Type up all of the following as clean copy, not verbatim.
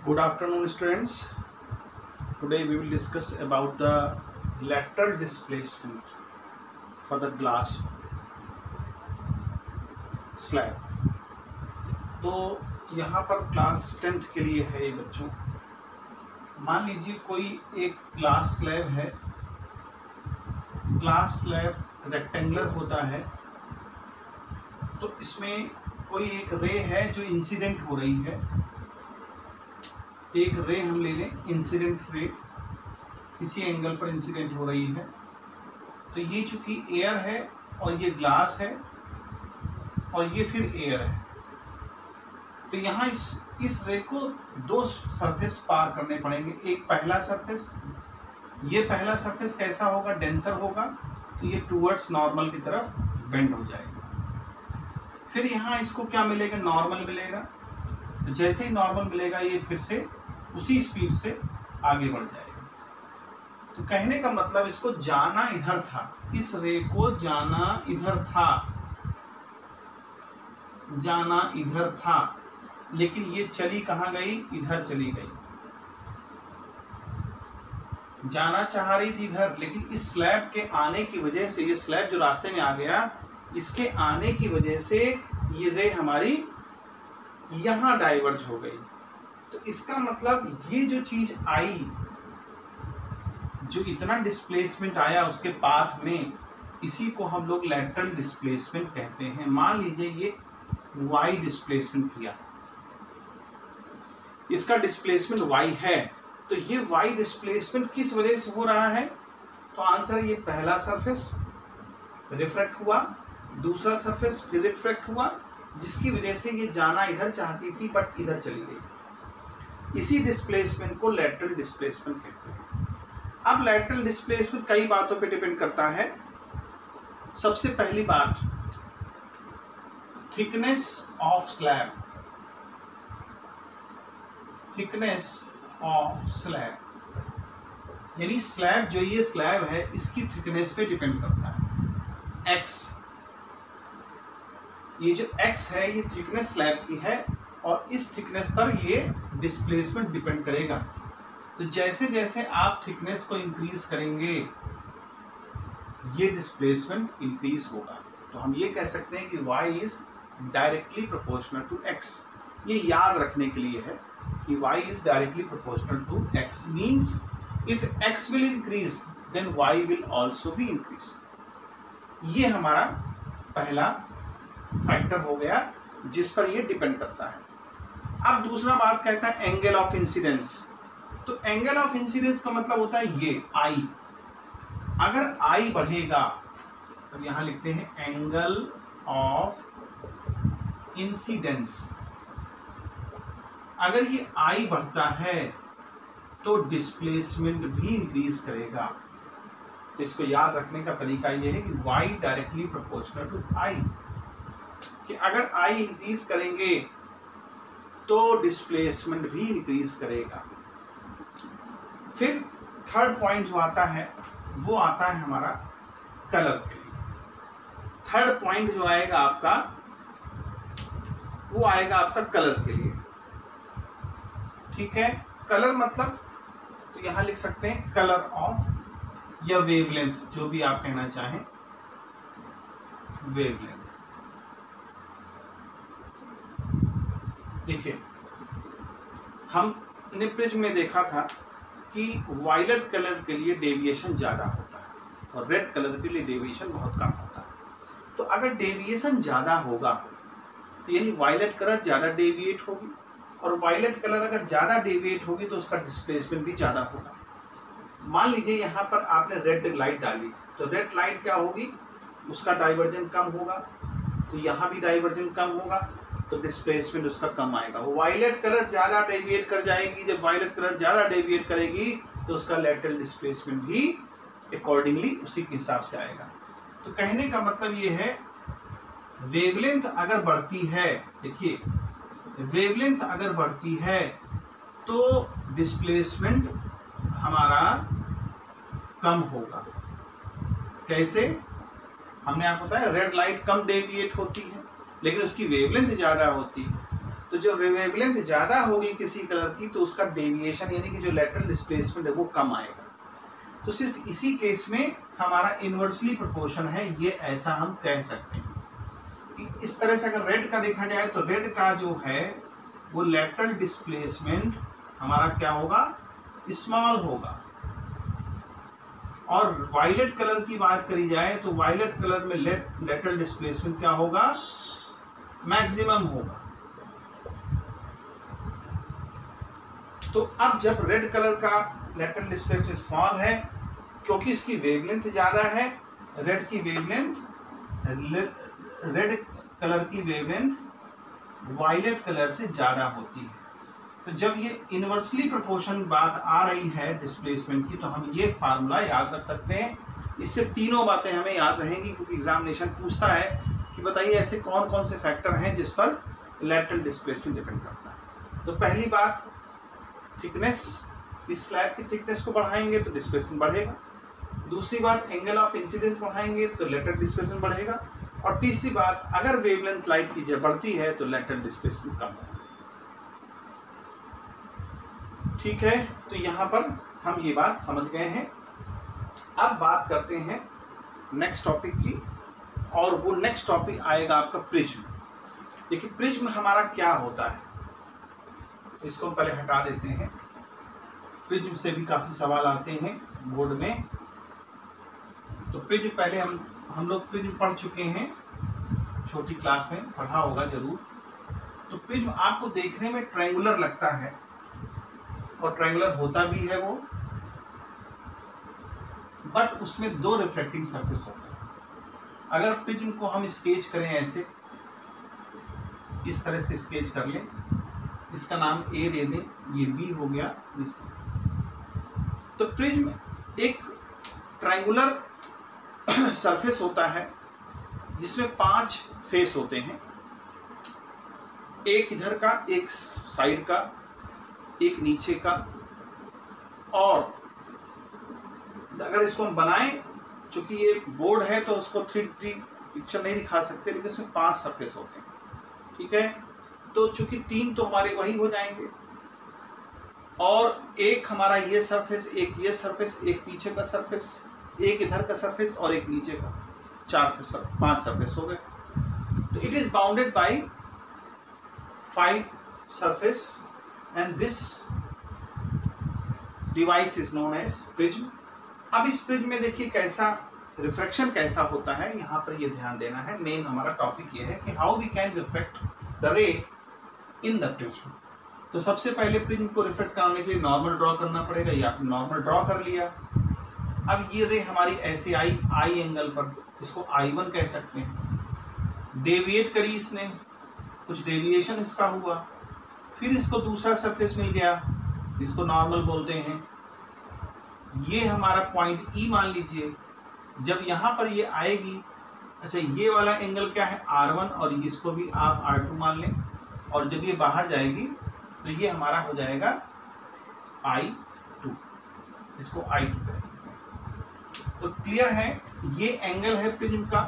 Good afternoon, students. Today we will discuss about the lateral displacement for the glass slab. तो यहाँ पर class 10th के लिए है ये बच्चों. मान लीजिए कोई एक ग्लास स्लैब है. ग्लास स्लैब रेक्टेंगुलर होता है, तो इसमें कोई एक रे है जो इंसिडेंट हो रही है. एक रे हम ले लें, इंसिडेंट रे किसी एंगल पर इंसिडेंट हो रही है. तो ये चूंकि एयर है और ये ग्लास है और ये फिर एयर है, तो यहाँ इस रे को दो सरफेस पार करने पड़ेंगे. एक पहला सरफेस, ये पहला सरफेस कैसा होगा, डेंसर होगा, तो ये टूवर्ड्स नॉर्मल की तरफ बेंड हो जाएगा. फिर यहाँ इसको क्या मिलेगा, नॉर्मल मिलेगा. तो जैसे ही नॉर्मल मिलेगा ये फिर से उसी स्पीड से आगे बढ़ जाएगा. तो कहने का मतलब इसको जाना इधर था, इस रे को जाना इधर था, जाना इधर था, लेकिन ये चली कहाँ गई, इधर चली गई. जाना चाह रही थी इधर, लेकिन इस स्लैब के आने की वजह से, ये स्लैब जो रास्ते में आ गया, इसके आने की वजह से ये रे हमारी यहां डाइवर्ज हो गई. तो इसका मतलब ये जो चीज आई, जो इतना डिस्प्लेसमेंट आया उसके पाथ में, इसी को हम लोग लैटरल डिस्प्लेसमेंट कहते हैं. मान लीजिए ये वाई डिस्प्लेसमेंट किया, इसका डिस्प्लेसमेंट वाई है, तो ये वाई डिस्प्लेसमेंट किस वजह से हो रहा है? तो आंसर, ये पहला सरफेस रिफ्रैक्ट हुआ, दूसरा सरफेस रिफ्रैक्ट हुआ, जिसकी वजह से ये जाना इधर चाहती थी बट इधर चली गई. इसी डिस्प्लेसमेंट को लैटरल डिस्प्लेसमेंट कहते हैं. अब लैटरल डिस्प्लेसमेंट कई बातों पे डिपेंड करता है. सबसे पहली बात, thickness of slab. Thickness of slab यानी स्लैब, जो ये स्लैब है, इसकी थिकनेस पे डिपेंड करता है. एक्स, ये जो x है ये थिकनेस स्लैब की है और इस थिकनेस पर ये डिस्प्लेसमेंट डिपेंड करेगा. तो जैसे जैसे आप थिकनेस को इंक्रीज करेंगे ये डिस्प्लेसमेंट इंक्रीज होगा. तो हम ये कह सकते हैं कि y is directly proportional to x. ये याद रखने के लिए है कि y is directly proportional to x, means if x will increase then y will also be increase. ये हमारा पहला फैक्टर हो गया जिस पर ये डिपेंड करता है. अब दूसरा बात कहता है एंगल ऑफ इंसिडेंस. तो एंगल ऑफ इंसिडेंस का मतलब होता है ये आई. अगर आई बढ़ेगा तो यहां लिखते हैं एंगल ऑफ इंसिडेंस. अगर ये आई बढ़ता है तो डिस्प्लेसमेंट भी इंक्रीज करेगा. तो इसको याद रखने का तरीका ये है कि y directly proportional to i, कि अगर i इंक्रीज करेंगे तो डिस्प्लेसमेंट भी इंक्रीज करेगा. फिर थर्ड पॉइंट जो आता है वो आता है हमारा कलर के लिए. थर्ड पॉइंट जो आएगा आपका, वो आएगा आपका कलर के लिए. ठीक है, कलर मतलब, तो यहां लिख सकते हैं कलर ऑफ या वेवलेंथ, जो भी आप कहना चाहें, वेवलेंथ. देखिए, हमने प्रिज्म में देखा था कि वायलेट कलर के लिए डेविएशन ज़्यादा होता है और रेड कलर के लिए डेविएशन बहुत कम होता है. तो अगर डेविएशन ज़्यादा होगा तो यानी वायलेट कलर ज़्यादा डेविएट होगी, और वायलेट कलर अगर ज़्यादा डेविएट होगी तो उसका डिस्प्लेसमेंट भी ज़्यादा होगा. मान लीजिए यहाँ पर आपने रेड लाइट डाली, तो रेड लाइट क्या होगी, उसका डाइवर्जन कम होगा, तो यहाँ भी डाइवर्जन कम होगा, तो डिस्प्लेसमेंट उसका कम आएगा. वो वायलेट कलर ज़्यादा डेविएट कर जाएगी. जब वायलेट कलर ज़्यादा डेविएट करेगी तो उसका लैटरल डिस्प्लेसमेंट भी अकॉर्डिंगली उसी के हिसाब से आएगा. तो कहने का मतलब ये है, वेवलेंथ अगर बढ़ती है, देखिए वेवलेंथ अगर बढ़ती है तो डिस्प्लेसमेंट हमारा कम होगा. कैसे? हमने आपको बताया रेड लाइट कम डेविएट होती है लेकिन उसकी वेवलेंथ ज़्यादा होती है. तो जब वेवलेंथ ज्यादा होगी किसी कलर की तो उसका डेविएशन यानी कि जो लेटरल डिस्प्लेसमेंट है वो कम आएगा। तो सिर्फ इसी केस में हमारा इनवर्सली प्रोपोर्शन है, ये ऐसा हम कह सकते हैं। इस तरह से अगर रेड का देखा जाए तो रेड का जो है वो लेटरल डिस्प्लेसमेंट हमारा क्या होगा, स्मॉल होगा। और वायलेट कलर की बात करी जाए तो वायलेट कलर में लेटरल डिस्प्लेसमेंट क्या होगा, मैक्सिमम होगा। तो अब जब रेड कलर का लेटरल डिस्प्लेसमेंट स्मॉल है क्योंकि इसकी वेवलेंथ ज्यादा है, रेड कलर की वेवलेंथ वायलेट कलर से ज्यादा होती है। तो जब ये इनवर्सली प्रोपोर्शन बात आ रही है डिस्प्लेसमेंट की तो हम ये फार्मूला याद रख सकते हैं। इससे तीनों बातें हमें याद रहेंगी क्योंकि एग्जामिनेशन पूछता है कि बताइए ऐसे कौन कौन से फैक्टर हैं जिस पर लेटरल डिस्प्लेसमेंट डिपेंड करता है। तो पहली बात थिकनेस, इस स्लैब की थिकनेस को बढ़ाएंगे तो डिस्प्लेसमेंट बढ़ेगा। दूसरी बात एंगल ऑफ इंसिडेंस बढ़ाएंगे तो लेटरल डिस्प्लेसमेंट बढ़ेगा। और तीसरी बात अगर वेवलेंथ लाइट की बढ़ती है तो लेटरल डिस्प्लेसमेंट कम होगा। ठीक है, तो यहां पर हम ये बात समझ गए हैं। अब बात करते हैं नेक्स्ट टॉपिक की, और वो नेक्स्ट टॉपिक आएगा आपका प्रिज्म। देखिए प्रिज्म हमारा क्या होता है, तो इसको हम पहले हटा देते हैं। प्रिज्म से भी काफी सवाल आते हैं बोर्ड में। तो प्रिज्म पहले हम लोग प्रिज्म पढ़ चुके हैं, छोटी क्लास में पढ़ा होगा जरूर। तो प्रिज्म आपको देखने में ट्रायंगुलर लगता है और ट्रायंगुलर होता भी है वो, बट उसमें दो रिफ्लेक्टिंग सरफेस होते हैं। अगर प्रिज्म को हम स्केच करें ऐसे, इस तरह से स्केच कर लें, इसका नाम ए दे दें, ये बी हो गया। तो प्रिज्म एक ट्रायंगुलर सरफेस होता है जिसमें 5 फेस होते हैं, एक इधर का, एक साइड का, एक नीचे का। और अगर इसको हम बनाएं, चूंकि ये एक बोर्ड है तो उसको 3D पिक्चर नहीं दिखा सकते, लेकिन इसमें 5 सरफेस होते हैं। ठीक है, तो चूंकि 3 तो हमारे वही हो जाएंगे, और एक हमारा ये सरफेस, एक ये सरफेस, एक पीछे का सरफेस, एक इधर का सरफेस और एक नीचे का, 5 सरफेस हो गए। तो it is bounded by 5 surface and this device is known as prism। अब इस प्रिज्म में देखिए कैसा रिफ्रैक्शन कैसा होता है, यहाँ पर ये ध्यान देना है। मेन हमारा टॉपिक ये है कि how we can reflect the ray in the prism. तो सबसे पहले प्रिज्म को रिफ्लेक्ट कराने के लिए नॉर्मल ड्रॉ करना पड़ेगा, या आपने नॉर्मल ड्रॉ कर लिया। अब ये रे हमारी ऐसे आई एंगल पर, इसको I1 कह सकते हैं। डेविएट करी इसने, कुछ डेविएशन इसका हुआ, फिर इसको दूसरा सरफेस मिल गया, इसको नॉर्मल बोलते हैं। ये हमारा पॉइंट E मान लीजिए। जब यहाँ पर ये आएगी, अच्छा ये वाला एंगल क्या है, R1, और इसको भी आप R2 मान लें। और जब ये बाहर जाएगी तो ये हमारा हो जाएगा I2, इसको I2 कहते हैं। तो क्लियर है, ये एंगल है प्रिज्म का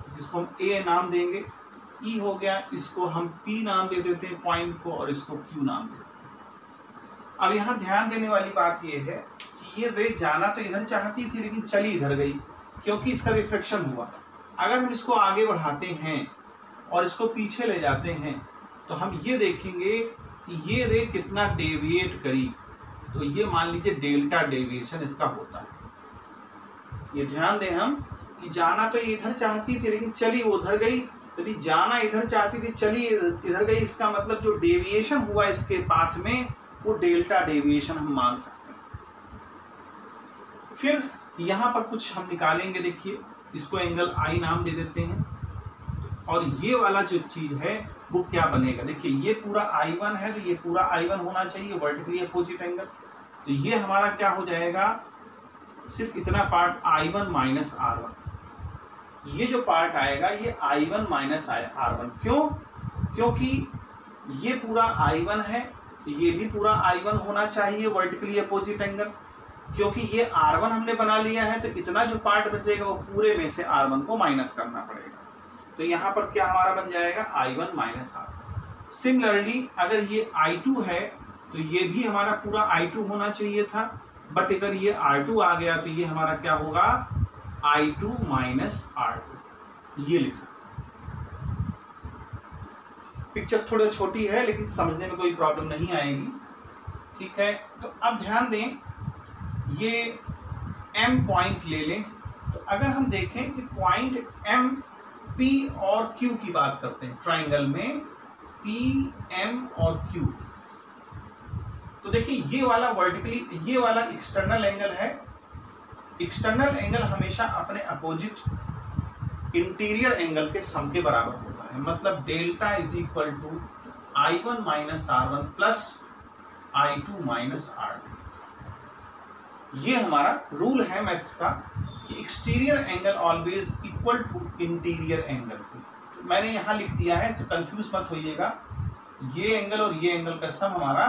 जिसको हम A नाम देंगे, E हो गया, इसको हम P नाम दे देते हैं पॉइंट को, और इसको Q नाम दे देते हैं। अब यहाँ ध्यान देने वाली बात ये है कि ये रे जाना तो इधर चाहती थी लेकिन चली इधर गई क्योंकि इसका रिफ्लेक्शन हुआ। अगर हम इसको आगे बढ़ाते हैं और इसको पीछे ले जाते हैं तो हम ये देखेंगे कि ये रे कितना डेविएट करी। तो ये मान लीजिए डेल्टा डेविएशन इसका होता है। ये ध्यान दें हम कि जाना तो ये इधर चाहती थी लेकिन चली वो उधर गई। यदि जाना इधर चाहती थी चली इधर गई, इसका मतलब जो डेविएशन हुआ इसके पाथ में वो डेल्टा डेविएशन हम मान सकते हैं। फिर यहाँ पर कुछ हम निकालेंगे, देखिए इसको एंगल I नाम दे देते हैं, और ये वाला जो चीज है वो क्या बनेगा, देखिए ये पूरा I1 है तो ये पूरा I1 होना चाहिए वर्टिकली अपोजिट एंगल। तो ये हमारा क्या हो जाएगा, सिर्फ इतना पार्ट I1 माइनस R1। ये जो पार्ट आएगा ये I1 माइनस R1। क्यों? क्योंकि ये पूरा I1 है तो ये भी पूरा I1 होना चाहिए वर्टिकली अपोजिट एंगल। क्योंकि ये R1 हमने बना लिया है तो इतना जो पार्ट बचेगा वो पूरे में से R1 को माइनस करना पड़ेगा। तो यहाँ पर क्या हमारा बन जाएगा I1 माइनस R1। सिमिलरली अगर ये I2 है तो ये भी हमारा पूरा I2 होना चाहिए था, बट अगर ये R2 आ गया तो ये हमारा क्या होगा, I2 माइनस R2, ये लिख सकते। पिक्चर थोड़ी छोटी है लेकिन समझने में कोई प्रॉब्लम नहीं आएगी, ठीक है। तो अब ध्यान दें, ये M पॉइंट ले लें, तो अगर हम देखें कि पॉइंट M P और Q की बात करते हैं, ट्राइंगल में P M और Q, तो देखिए ये वाला वर्टिकली, ये वाला एक्सटर्नल एंगल है। एक्सटर्नल एंगल हमेशा अपने अपोजिट इंटीरियर एंगल के सम के बराबर होता है, मतलब delta is equal to I1 minus R1 plus I2 minus R2। ये हमारा रूल है मैथ्स का कि exterior angle always equal to interior angle. तो मैंने यहाँ लिख दिया है, तो कंफ्यूज मत होइएगा, ये एंगल और ये एंगल का सम हमारा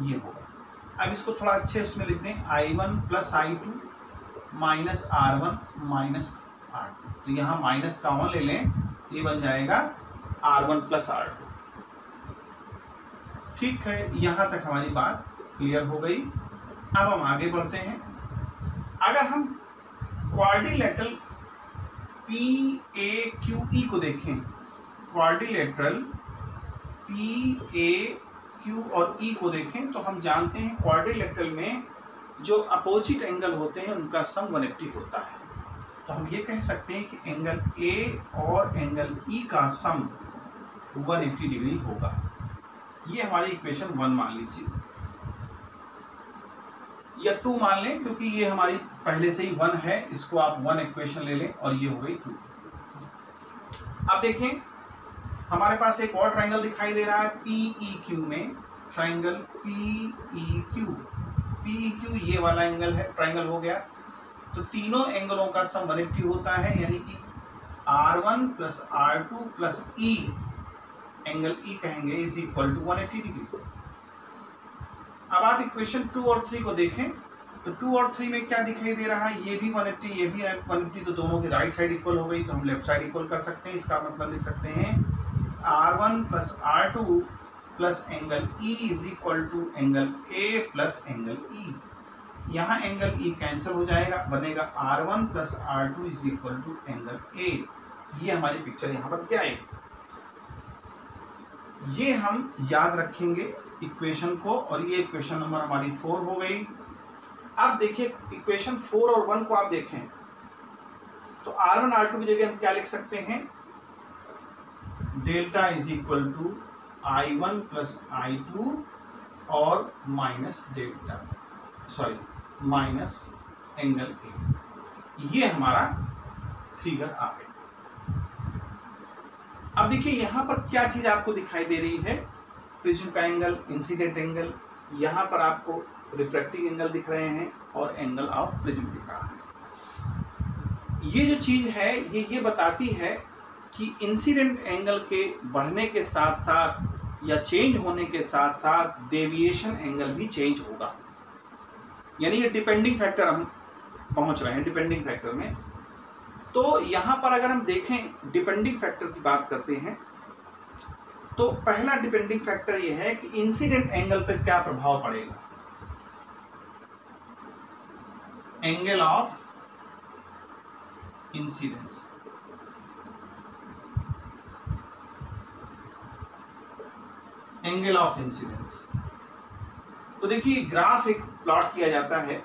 ये होगा। अब इसको थोड़ा अच्छे उसमें लिख दें, I1 plus I2 minus R1 minus R2, तो यहाँ माइनस का 1 ले लें, ये बन जाएगा R1 प्लस R2। ठीक है, यहाँ तक हमारी बात क्लियर हो गई। अब हम आगे बढ़ते हैं। अगर हम क्वाड्रिलेटरल PAQE को देखें, क्वाड्रिलेटरल PAQ और E को देखें, तो हम जानते हैं क्वाड्रिलेटरल में जो अपोजिट एंगल होते हैं उनका सम 180 होता है। तो हम ये कह सकते हैं कि एंगल A और एंगल E का सम 180 डिग्री होगा। ये हमारी इक्वेशन 1 मान लीजिए, या 2 मान लें, क्योंकि ये हमारी पहले से ही 1 है, इसको आप 1 इक्वेशन ले लें और ये हो गई 2। अब देखें, हमारे पास एक और ट्राइंगल दिखाई दे रहा है PEQ में, ट्राइंगल PEQ ये वाला एंगल है, ट्राइंगल हो गया। तो तीनों एंगलों का सम 180 होता है, यानी कि R1 plus R2 plus E, angle E कहेंगे, इज इक्वल टू 180 डिग्री। अब आप इक्वेशन 2 और 3 को देखें, तो 2 और 3 में क्या दिखाई दे रहा है, ये भी 180, ये भी 180, तो दोनों की राइट साइड इक्वल हो गई, तो हम लेफ्ट साइड इक्वल कर सकते हैं। इसका मतलब लिख सकते हैं R1 plus R2 plus angle E is equal to angle A plus angle E। यहाँ एंगल E कैंसिल हो जाएगा, बनेगा R1 plus R2 is equal to angle A। ये हमारी पिक्चर यहाँ पर क्या है, ये हम याद रखेंगे इक्वेशन को, और ये इक्वेशन नंबर हमारी 4 हो गई। अब देखिए इक्वेशन 4 और 1 को आप देखें, तो R1 R2 की जगह हम क्या लिख सकते हैं, delta is equal to I1 plus I2 और minus delta, sorry minus angle A। ये हमारा फिगर आ गया। अब देखिए यहाँ पर क्या चीज आपको दिखाई दे रही है, प्रिज्म का एंगल, इंसिडेंट एंगल, यहाँ पर आपको रिफ्रैक्टिंग एंगल दिख रहे हैं और एंगल ऑफ प्रिज्म दिख रहा है। ये जो चीज है ये बताती है कि इंसिडेंट एंगल के बढ़ने के साथ साथ या चेंज होने के साथ साथ डेविएशन एंगल भी चेंज होगा, यानी ये डिपेंडिंग फैक्टर हम पहुंच रहे हैं डिपेंडिंग फैक्टर में। तो यहाँ पर अगर हम देखें डिपेंडिंग फैक्टर की बात करते हैं, तो पहला डिपेंडिंग फैक्टर ये है कि इंसिडेंट एंगल पर क्या प्रभाव पड़ेगा, angle of incidence. Angle of incidence, तो देखिए ग्राफ एक प्लॉट किया जाता है,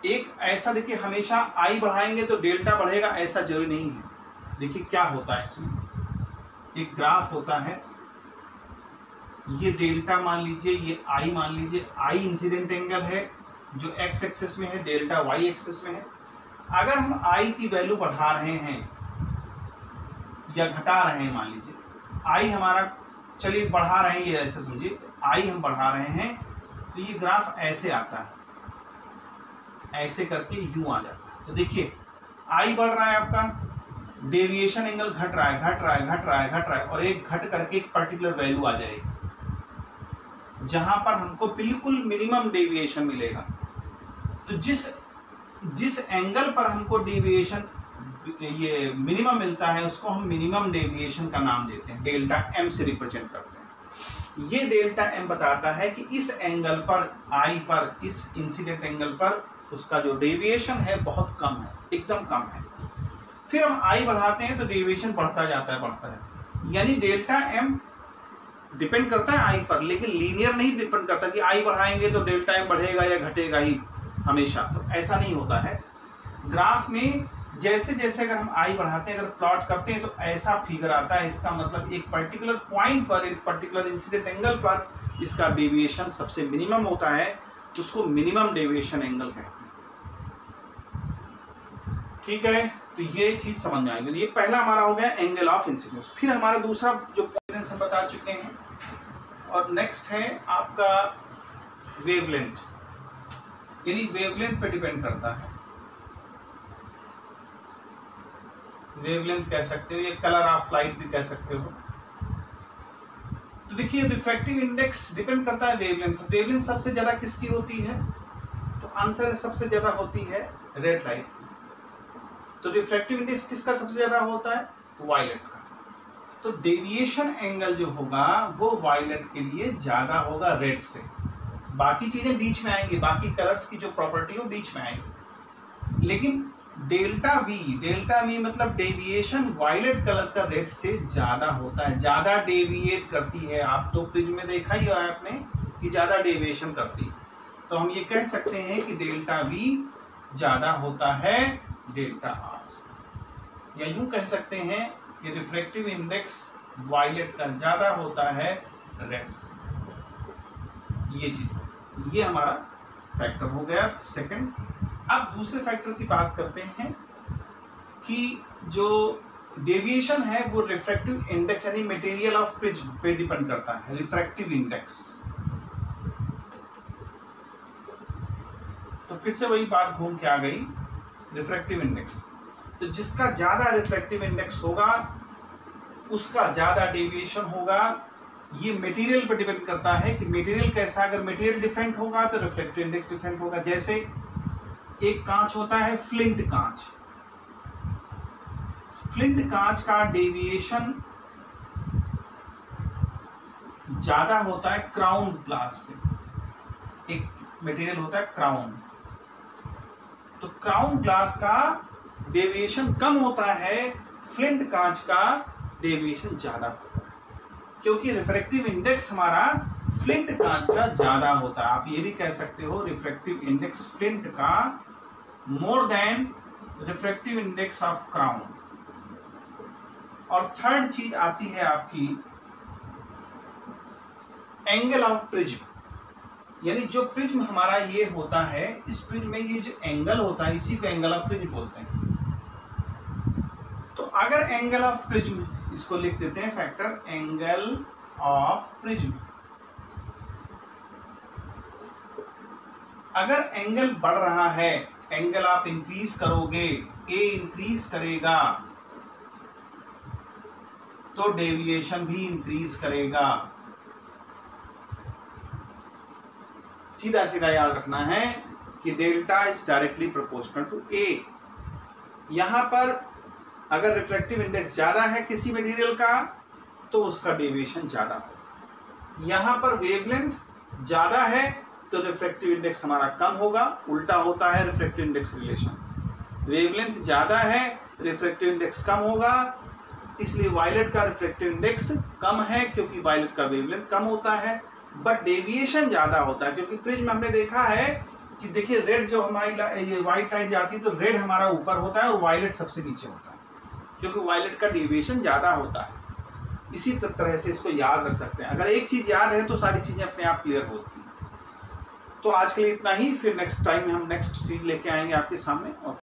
एक ऐसा देखिए हमेशा आई बढ़ाएंगे तो डेल्टा बढ़ेगा ऐसा जरूरी नहीं है। देखिए क्या होता है इसमें, एक ग्राफ होता है, ये डेल्टा मान लीजिए, ये आई मान लीजिए, आई इंसिडेंट एंगल है जो एक्स एक्सिस में है, डेल्टा वाई एक्सिस में है। अगर हम आई की वैल्यू बढ़ा रहे हैं या घटा रहे हैं, मान लीजिए आई हमारा, चलिए बढ़ा रहे हैं, ये ऐसे समझिए आई हम बढ़ा रहे हैं, तो ये ग्राफ ऐसे आता है, ऐसे करके यूं आ जाता है। तो देखिए आई बढ़ रहा है आपका, डेविएशन एंगल घट रहा है, घट रहा है, घट रहा है, घट रहा है, और एक घट करके एक पर्टिकुलर वैल्यू आ जाएगी जहां पर हमको बिल्कुल मिनिमम डेविएशन मिलेगा। तो जिस एंगल पर हमको डेविएशन ये मिनिमम मिलता है उसको हम मिनिमम डेविएशन का नाम देते हैं, डेल्टा एम से रिप्रेजेंट करते हैं। ये डेल्टा एम बताता है कि इस एंगल पर आई पर, इस इंसिडेंट एंगल पर उसका जो डेविएशन है बहुत कम है, एकदम कम है। फिर हम आई बढ़ाते हैं तो डेविएशन बढ़ता जाता है। यानी डेल्टा एम डिपेंड करता है आई पर, लेकिन लीनियर नहीं डिपेंड करता कि आई बढ़ाएंगे तो डेल्टा एम बढ़ेगा या घटेगा ही हमेशा, तो ऐसा नहीं होता है। ग्राफ में जैसे जैसे अगर हम आई बढ़ाते हैं, अगर प्लॉट करते हैं तो ऐसा फिगर आता है। इसका मतलब एक पर्टिकुलर पॉइंट पर, एक पर्टिकुलर इंसिडेंट एंगल पर इसका डेविएशन सबसे मिनिमम होता है, उसको मिनिमम डेविएशन एंगल कहते हैं। ठीक है, तो ये चीज समझ में आएगी। ये पहला हमारा हो गया एंगल ऑफ इंसिडेंस। फिर हमारा दूसरा जो पॉइंट हम बता चुके हैं, और नेक्स्ट है आपका वेवलेंथ, यानी वेवलेंथ पे डिपेंड करता है। वेवलेंथ कह सकते हो, ये कलर ऑफ लाइट भी कह सकते हो। तो देखिए रिफ्रैक्टिव इंडेक्स डिपेंड करता है वेवलेंथ। तो वेवलेंथ सबसे ज्यादा किसकी होती है? तो आंसर सबसे ज्यादा होती है रेड लाइट। तो रिफ्रैक्टिव इंडेक्स किसका सबसे ज्यादा होता है? वायलेट का। तो डेविएशन एंगल जो होगा वो वायलेट के लिए ज्यादा होगा रेड से। बाकी चीजें बीच में आएंगी, बाकी कलर्स की जो प्रॉपर्टी है वो बीच में आएंगी, लेकिन डेल्टा वी मतलब डेविएशन वायलेट कलर का रेड से ज्यादा होता है, ज्यादा डेविएट करती है। आप तो प्रिज्म में देखा ही है आपने कि ज्यादा डेविएशन करती है। तो हम ये कह सकते हैं कि डेल्टा वी ज्यादा होता है डेल्टा आर से, या यूं कह सकते हैं कि रिफ्रैक्टिव इंडेक्स वायलेट का ज्यादा होता है रेड से। ये चीज, ये हमारा फैक्टर हो गया सेकंड। अब दूसरे फैक्टर की बात करते हैं कि जो डेविएशन है वो रिफ्रैक्टिव इंडेक्स यानी मटेरियल ऑफ प्रिज्म पे डिपेंड करता है। रिफ्रैक्टिव इंडेक्स, तो फिर से वही बात घूम के आ गई, रिफ्रैक्टिव इंडेक्स। तो जिसका ज्यादा रिफ्रैक्टिव इंडेक्स होगा उसका ज्यादा डेविएशन होगा। ये मटेरियल पर डिपेंड करता है कि मटेरियल कैसा, अगर मटेरियल डिफरेंट होगा तो रिफ्रैक्टिव इंडेक्स डिफरेंट होगा। जैसे एक कांच होता है फ्लिंट कांच, फ्लिंट कांच का डेविएशन ज्यादा होता है क्राउन ग्लास से। एक मटेरियल होता है क्राउन, तो क्राउन ग्लास का डेविएशन कम होता है, फ्लिंट कांच का डेविएशन ज्यादा होता है, क्योंकि रिफ्रैक्टिव इंडेक्स हमारा फ्लिंट कांच का ज्यादा होता है। आप ये भी कह सकते हो रिफ्रैक्टिव इंडेक्स फ्लिंट का more than refractive index of crown. और थर्ड चीज आती है आपकी एंगल ऑफ प्रिज्म, यानी जो प्रिज्म हमारा ये होता है, इस प्रिज्म में ये जो एंगल होता है इसी को एंगल ऑफ प्रिज्म बोलते हैं। तो अगर एंगल ऑफ प्रिज्म, इसको लिख देते हैं फैक्टर एंगल ऑफ प्रिज्म, अगर एंगल बढ़ रहा है, एंगल आप इंक्रीज करोगे, ए इंक्रीज करेगा तो डेविएशन भी इंक्रीज करेगा। सीधा सीधा याद रखना है कि delta is directly proportional to A. यहां पर अगर रिफ्रैक्टिव इंडेक्स ज्यादा है किसी मटेरियल का तो उसका डेविएशन ज्यादा होगा। यहां पर वेवलेंथ ज्यादा है तो रिफ्रैक्टिव इंडेक्स हमारा कम होगा। उल्टा होता है रिफ्रैक्टिव इंडेक्स रिलेशन, वेवलेंथ ज्यादा है रिफ्रैक्टिव इंडेक्स कम होगा। इसलिए वायलेट का रिफ्रैक्टिव इंडेक्स कम है क्योंकि वायलेट का वेवलेंथ कम होता है, बट डेविएशन ज्यादा होता है। क्योंकि प्रिज्म हमने देखा है कि देखिए रेड जो हमारी ये व्हाइट लाइट जाती है तो रेड हमारा ऊपर होता है और वायलेट सबसे नीचे होता है, क्योंकि वायलेट का डेविएशन ज्यादा होता है। इसी तरह से इसको याद रख सकते हैं। अगर एक चीज याद है तो सारी चीजें अपने आप क्लियर होती हैं। तो आज के लिए इतना ही, फिर नेक्स्ट टाइम में हम नेक्स्ट चीज लेके आएंगे आपके सामने। और